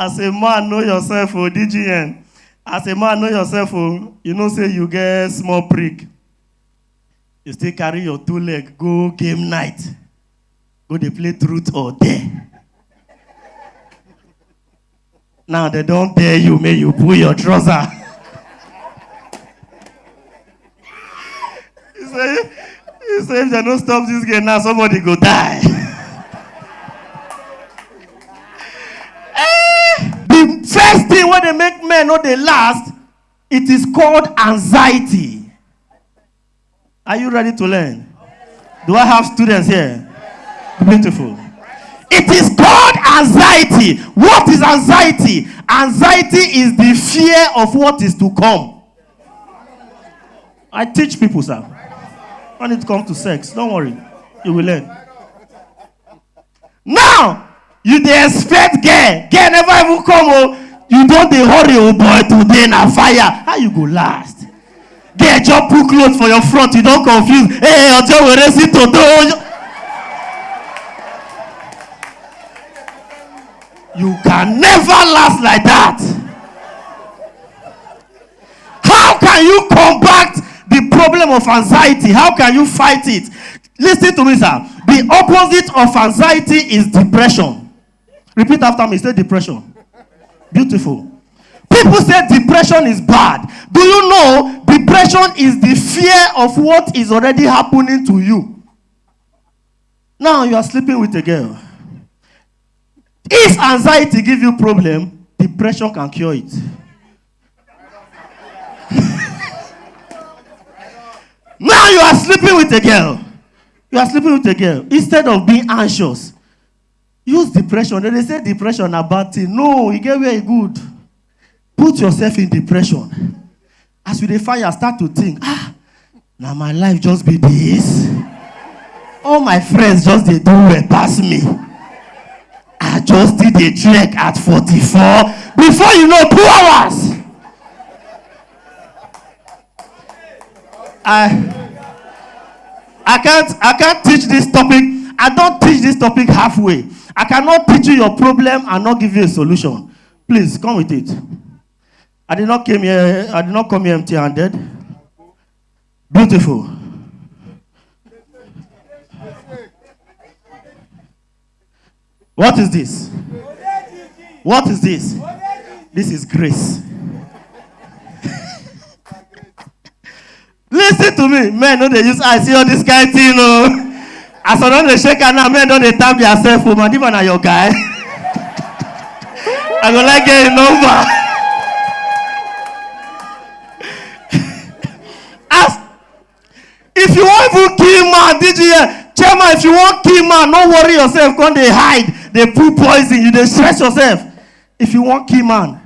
As a man, know yourself, oh, DGN. As a man, know yourself, oh, you know, say you get small prick. You still carry your 2 leg, go game night. Go they play truth or dare. Now they don't dare you, may you pull your trouser. He say if they don't stop this game now, somebody go die. The first thing when they make men know they last, it is called anxiety. Are you ready to learn? Do I have students here? Beautiful. It is called anxiety. What is anxiety? Anxiety is the fear of what is to come. I teach people, sir. When it comes to sex, don't worry. You will learn. Now, you dey expect girl never even come, oh. You don't dey hurry, oh boy, today na fire. How you go last? Girl just put clothes for your front, you don't confuse. Hey, Ojo, where is it to do? You can never last like that. How can you combat the problem of anxiety? How can you fight it? Listen to me, sir. The opposite of anxiety is depression. Repeat after me. Say depression. Beautiful. People say depression is bad. Do you know depression is the fear of what is already happening to you? Now you are sleeping with a girl. If anxiety gives you problem, depression can cure it. Now you are sleeping with a girl. You are sleeping with a girl. Instead of being anxious, use depression. They say depression a bad thing. No, you get very good. Put yourself in depression. As you dey fire, start to think, now my life just be this. All my friends just they do well pass me. I just did a trek at 44. Before you know, 2 hours. I can't teach this topic. I don't teach this topic halfway. I cannot teach you your problem and not give you a solution. Please come with it. I did not come here empty-handed. Beautiful. What is this? What is this? This is grace. Listen to me. Men, no, they use I see all this kind of thing, no. As I don't they shake and now men don't they tap yourself for Madiba na your guy. I go like get a number. Ask if you want to kill man, DJ Chairman, if you want kill man, don't worry yourself. Come they hide, they put poison, you they stress yourself. If you want kill man,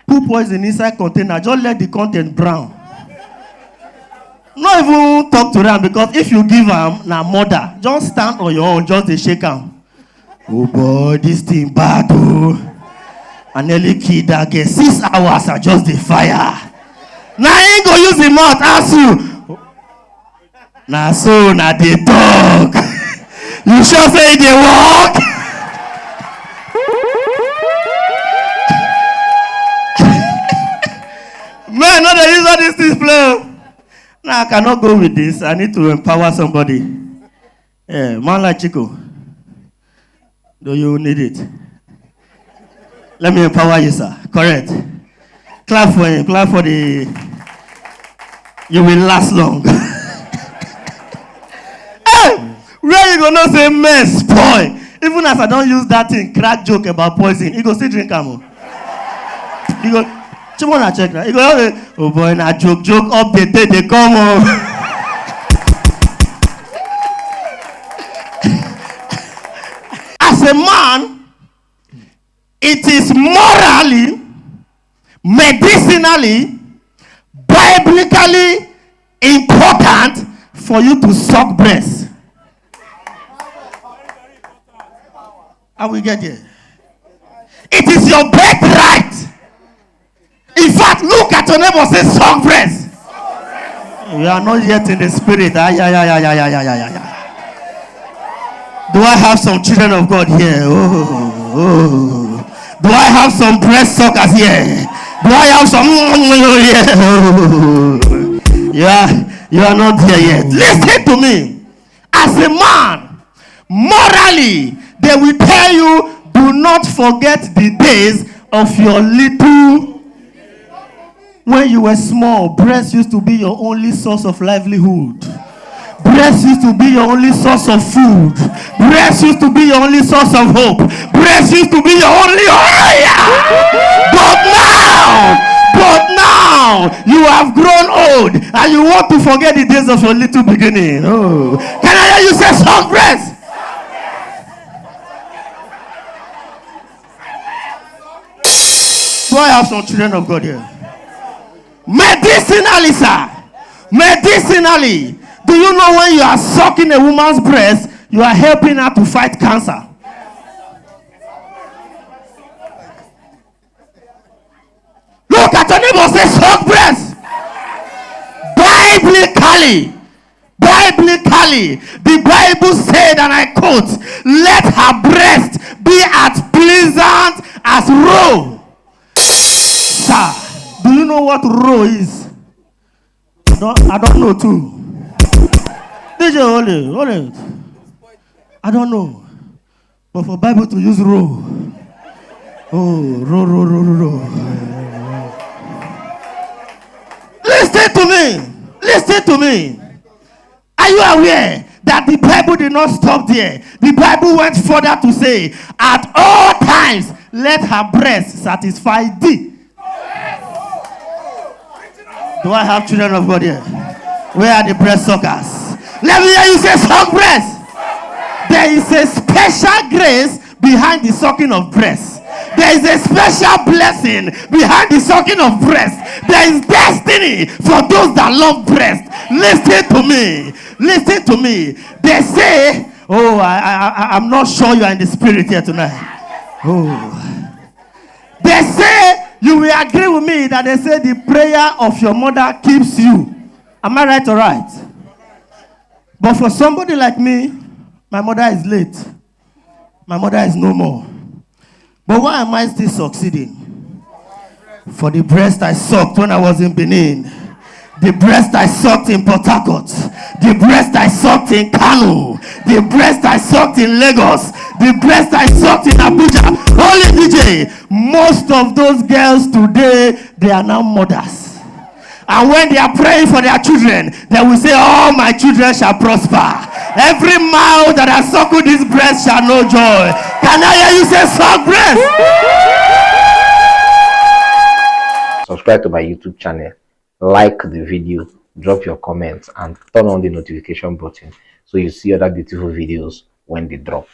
put poison inside container, just let the content brown. Not even talk to them, because if you give them na murder, just stand on your own, just they shake them. Oh boy, this thing bad, oh. I nearly killed that girl. 6 hours, I just the fire. Now I ain't gonna use the mouth, ask you. Now so, now they talk. You sure say they walk? Man, no, they use all these things play. Now I cannot go with this. I need to empower somebody. Yeah, man like Chico. Do you need it? Let me empower you, sir. Correct. Clap for him. Clap for the... You will last long. Hey! Where you gonna say mess, boy? Even as I don't use that thing, crack joke about poison, he go still drink ammo. He go... Check that. He go, oh boy, na joke update, they come on. As a man, it is morally, medicinally, biblically important for you to suck breast. How we get there? It is your birthright. In fact, look at your neighbor, say suck breast. We are not yet in the spirit. Do I have some children of God here? Oh. Oh. Do I have some breast suckers here? Do I have some? Yeah, you are not there yet. Listen to me. As a man, morally, they will tell you, do not forget the days of your little. When you were small, breast used to be your only source of livelihood. Breast used to be your only source of food. Breast used to be your only source of hope. Breast used to be your only. Oh, yeah. But now, you have grown old and you want to forget the days of your little beginning. Oh, can I hear you say soft breast? Do I have some children of God here? Medicinally, sir. Medicinally. Do you know when you are sucking a woman's breast, you are helping her to fight cancer? Look at your neighbor, say suck breast. Biblically, the Bible said, and I quote, let her breast be as pleasant as roe. Sir, do you know what roe is? I don't know too. DJ, hold it. I don't know. But for Bible to use roe. Oh, roe. Listen to me. Are you aware that the Bible did not stop there? The Bible went further to say, at all times, let her breast satisfy thee. Do I have children of God here? Where are the breast suckers? Let me hear you say suck breast. There is a special grace behind the sucking of breast. There is a special blessing behind the sucking of breast. There is destiny for those that love breast. Listen to me. They say, oh, I'm not sure you are in the spirit here tonight. Oh. They say, you will agree with me that they say the prayer of your mother keeps you. Am I right or right? But for somebody like me, my mother is late. My mother is no more. But why am I still succeeding? For the breast I sucked when I was in Benin. The breast I sucked in Port Harcourt. The breast I sucked in Kano. The breast I sucked in Lagos. The breast I sucked in Abuja. Holy DJ, most of those girls today, they are now mothers. And when they are praying for their children, they will say, all my children shall prosper. Every mouth that has suckled this breast shall know joy. Can I hear you say suck breast? Subscribe to my YouTube channel, like the video, drop your comments, and turn on the notification button so you see other beautiful videos when they drop.